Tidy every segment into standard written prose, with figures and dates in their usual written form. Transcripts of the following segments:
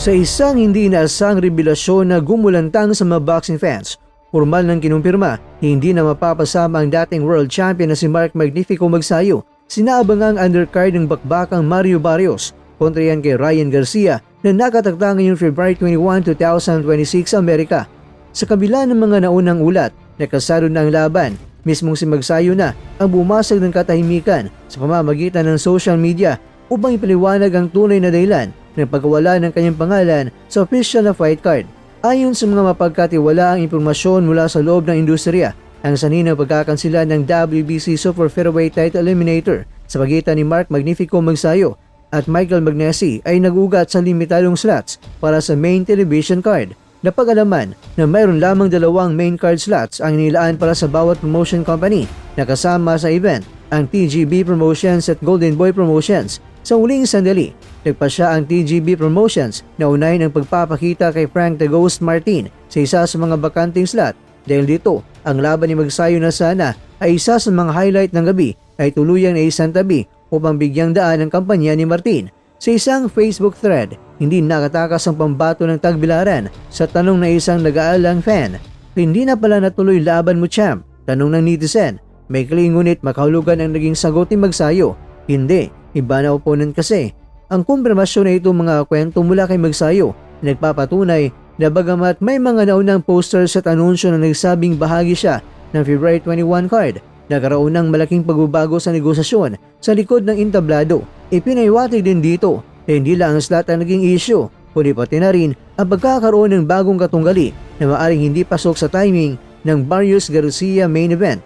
Sa isang hindi inaasang revelasyon na gumulantang sa mga boxing fans, formal nang kinumpirma hindi na mapapasama ang dating world champion na si Mark Magnifico Magsayo. Sinaabangang undercard ng bakbakang Mario Barrios kontra yan kay Ryan Garcia na nakatakda ngayong February 21, 2026 sa Amerika. Sa kabila ng mga naunang ulat na kasado na ang laban, mismong si Magsayo na ang bumasag ng katahimikan sa pamamagitan ng social media upang ipaliwanag ang tunay na dahilan ng pagkawala ng kanyang pangalan sa official na fight card. Ayon sa mga mapagkatiwalaang impormasyon mula sa loob ng industriya, ang saninang pagkakansila ng WBC Super Featherweight Title Eliminator sa pagitan ni Mark Magnifico Magsayo at Michael Magnesi ay nagugat sa limitadong slots para sa main television card. Napag-alaman na mayroon lamang 2 main card slots ang inilaan para sa bawat promotion company na kasama sa event, ang TGB Promotions at Golden Boy Promotions. Sa huling sandali, nagpasya ang TGB Promotions na unahin ang pagpapakita kay Frank the Ghost Martin sa isa sa mga bakanting slot. Dahil dito, ang laban ni Magsayo na sana ay isa sa mga highlight ng gabi ay tuluyang na isang tabi upang bigyang daan ang kampanya ni Martin. Sa isang Facebook thread, hindi nakatakas ang pambato ng tagbilaran sa tanong na isang nag-aalang fan. Hindi na pala natuloy laban mo, champ? Tanong ng netizen. May ngunit makahulugan ang naging sagot ni Magsayo. Hindi, iba na opponent kasi. Ang kumpirmasyon na ito mga kwento mula kay Magsayo nagpapatunay na bagamat may mga naunang posters at anunsyo na nagsabing bahagi siya ng February 21 card, nagkaroon ng malaking pagbabago sa negosasyon sa likod ng entablado. Ipinaiwatig din dito na hindi lang ang slot ang naging issue, kundi pati na rin ang pagkakaroon ng bagong katunggali na maaring hindi pasok sa timing ng Barrios Garcia main event.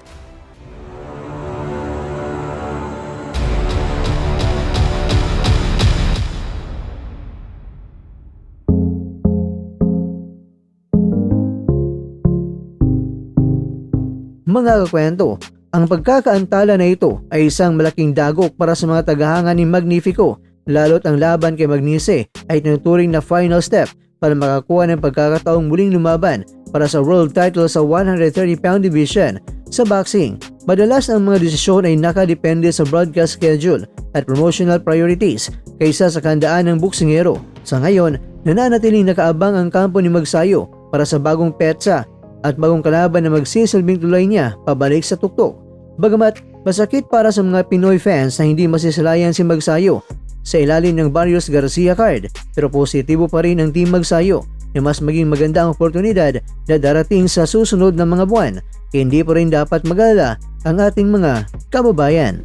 Mga kakwento, ang pagkakaantala na ito ay isang malaking dagok para sa mga tagahanga ni Magnifico, lalo't ang laban kay Magnesi ay tinuturing na final step para makakuha ng pagkakataong muling lumaban para sa world title sa 130-pound division. Sa boxing, madalas ang mga desisyon ay nakadepende sa broadcast schedule at promotional priorities kaysa sa kandaan ng boksingero. Sa ngayon, nananatiling nakaabang ang kampo ni Magsayo para sa bagong petsa at bagong kalaban na magsisilbing tulay niya pabalik sa tuktok. Bagamat masakit para sa mga Pinoy fans na hindi masisalayan si Magsayo sa ilalim ng Barrios Garcia card, pero positibo pa rin ang Team Magsayo na mas maging maganda ang oportunidad na darating sa susunod na mga buwan. Hindi pa rin dapat mag-alala ang ating mga kababayan.